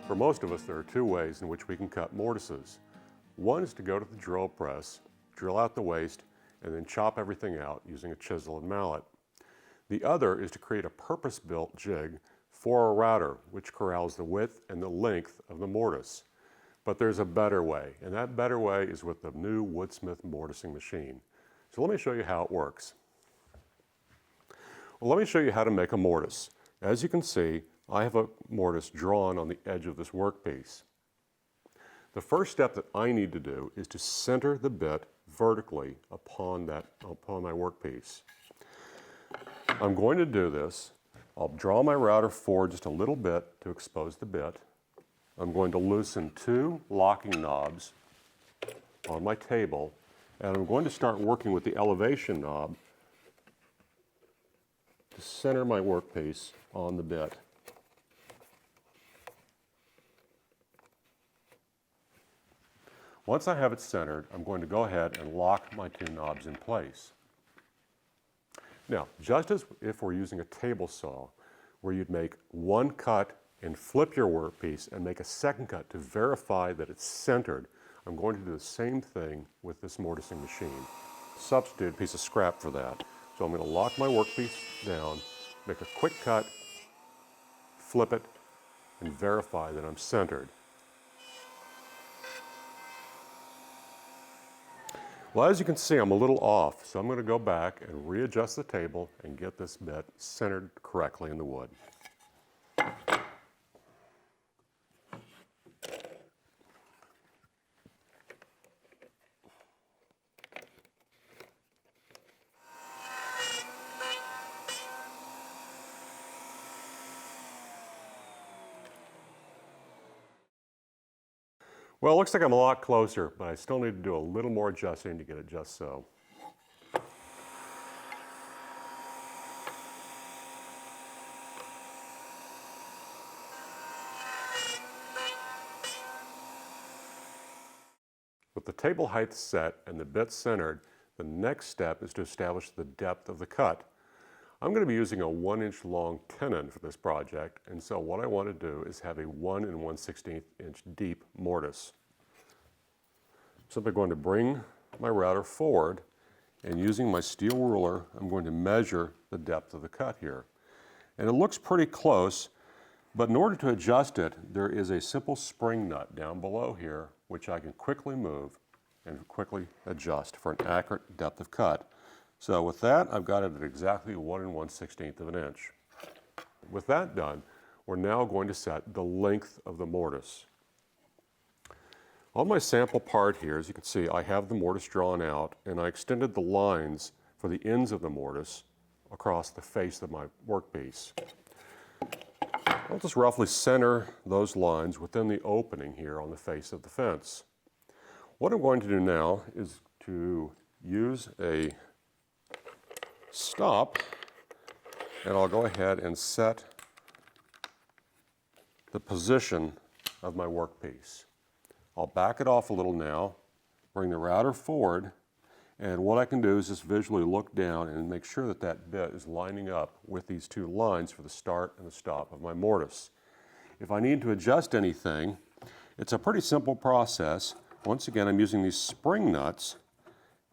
For most of us, there are two ways in which we can cut mortises. One is to go to the drill press, drill out the waste, and then chop everything out using a chisel and mallet. The other is to create a purpose-built jig for a router, which corrals the width and the length of the mortise. But there's a better way, and that better way is with the new Woodsmith Mortising Machine. So let me show you how it works. Well, let me show you how to make a mortise. As you can see, I have a mortise drawn on the edge of this workpiece. The first step that I need to do is to center the bit vertically upon my workpiece. I'm going to do this. I'll draw my router forward just a little bit to expose the bit. I'm going to loosen two locking knobs on my table, and I'm going to start working with the elevation knob to center my workpiece on the bit. Once I have it centered, I'm going to go ahead and lock my two knobs in place. Now, just as if we're using a table saw, where you'd make one cut and flip your workpiece and make a second cut to verify that it's centered, I'm going to do the same thing with this mortising machine. Substitute a piece of scrap for that. So I'm going to lock my workpiece down, make a quick cut, flip it, and verify that I'm centered. Well, as you can see, I'm a little off, so I'm going to go back and readjust the table and get this bit centered correctly in the wood. Well, it looks like I'm a lot closer, but I still need to do a little more adjusting to get it just so. With the table height set and the bit centered, the next step is to establish the depth of the cut. I'm going to be using a 1-inch long tenon for this project, and so what I want to do is have a 1 1/16 inch deep mortise. I'm simply going to bring my router forward, and using my steel ruler, I'm going to measure the depth of the cut here. And it looks pretty close, but in order to adjust it, there is a simple spring nut down below here, which I can quickly move and quickly adjust for an accurate depth of cut. So with that, I've got it at exactly 1 1/16 of an inch. With that done, we're now going to set the length of the mortise. On my sample part here, as you can see, I have the mortise drawn out, and I extended the lines for the ends of the mortise across the face of my workpiece. I'll just roughly center those lines within the opening here on the face of the fence. What I'm going to do now is to use a stop, and I'll go ahead and set the position of my workpiece. I'll back it off a little now, bring the router forward, and what I can do is just visually look down and make sure that that bit is lining up with these two lines for the start and the stop of my mortise. If I need to adjust anything, it's a pretty simple process. Once again, I'm using these spring nuts,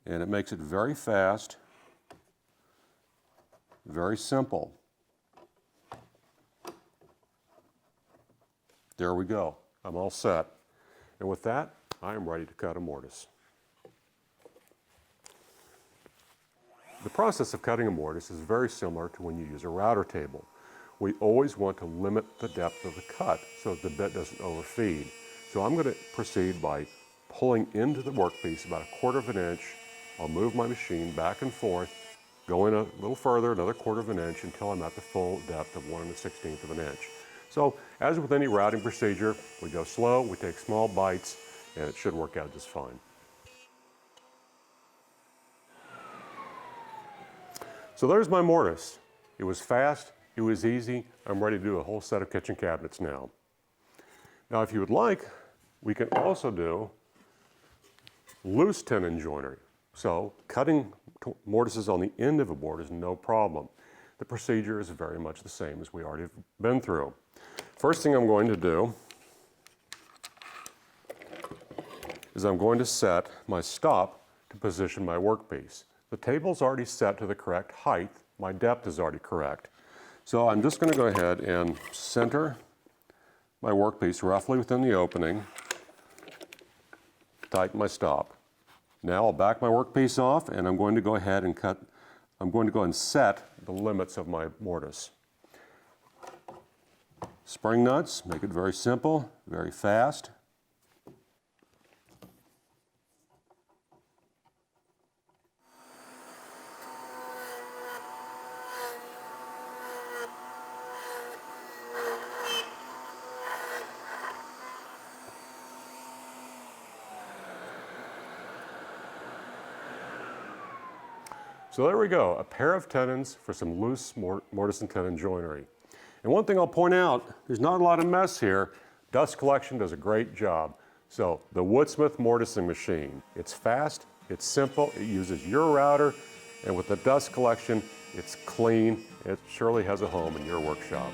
and it makes it very fast, very simple. There we go. I'm all set. And with that, I am ready to cut a mortise. The process of cutting a mortise is very similar to when you use a router table. We always want to limit the depth of the cut so that the bit doesn't overfeed. So I'm going to proceed by pulling into the workpiece about 1/4 of an inch. I'll move my machine back and forth, go in a little further, another 1/4 of an inch, until I'm at the full depth of 1 1/16 of an inch. So, as with any routing procedure, we go slow, we take small bites, and it should work out just fine. So there's my mortise. It was fast, it was easy. I'm ready to do a whole set of kitchen cabinets now. Now, if you would like, we can also do loose tenon joinery. So cutting mortises on the end of a board is no problem. The procedure is very much the same as we already have been through. First thing I'm going to do is I'm going to set my stop to position my workpiece. The table's already set to the correct height. My depth is already correct. So I'm just going to go ahead and center my workpiece roughly within the opening, tighten my stop. Now I'll back my workpiece off and I'm going to go ahead and set the limits of my mortise. Spring nuts, make it very simple, very fast. So there we go, a pair of tenons for some loose mortise and tenon joinery. And one thing I'll point out, there's not a lot of mess here. Dust collection does a great job. So the Woodsmith Mortising Machine, it's fast, it's simple, it uses your router, and with the dust collection, it's clean. It surely has a home in your workshop.